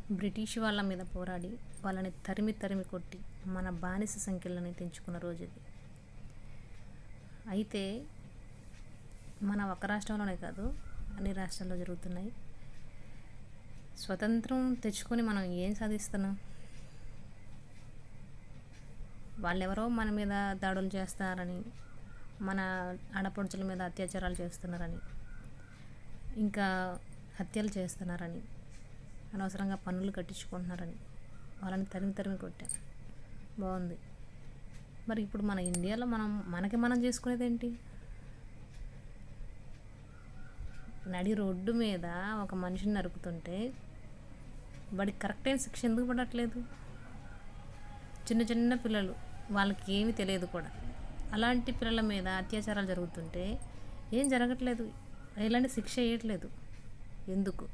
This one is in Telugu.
బ్రిటిష్ వాళ్ళ మీద పోరాడి వాళ్ళని తరిమి తరిమి కొట్టి మన బానిస సంఖ్యలని తెంచుకున్న రోజు ఇది. అయితే మన ఒక రాష్ట్రంలోనే కాదు, అన్ని రాష్ట్రాల్లో జరుగుతున్నాయి. స్వతంత్రం తెచ్చుకొని మనం ఏం సాధిస్తున్నాం? వాళ్ళెవరో మన మీద దాడులు చేస్తున్నారని, మన ఆడపడుచుల మీద అత్యాచారాలు చేస్తున్నారని, ఇంకా హత్యలు చేస్తున్నారని, అనవసరంగా పన్నులు కట్టించుకుంటున్నారని వాళ్ళని తరిమి తరిమి కొట్టాం. బాగుంది. మరి ఇప్పుడు మన ఇండియాలో మనం చేసుకునేది ఏంటి? నడి రోడ్డు మీద ఒక మనిషిని నరుకుతుంటే వాడికి కరెక్ట్ అయిన శిక్ష ఎందుకు పడట్లేదు? చిన్న చిన్న పిల్లలు, వాళ్ళకి ఏమీ తెలియదు కూడా, అలాంటి పిల్లల మీద అత్యాచారాలు జరుగుతుంటే ఏం జరగట్లేదు, ఎలాంటి శిక్ష వేయట్లేదు. ఎందుకు?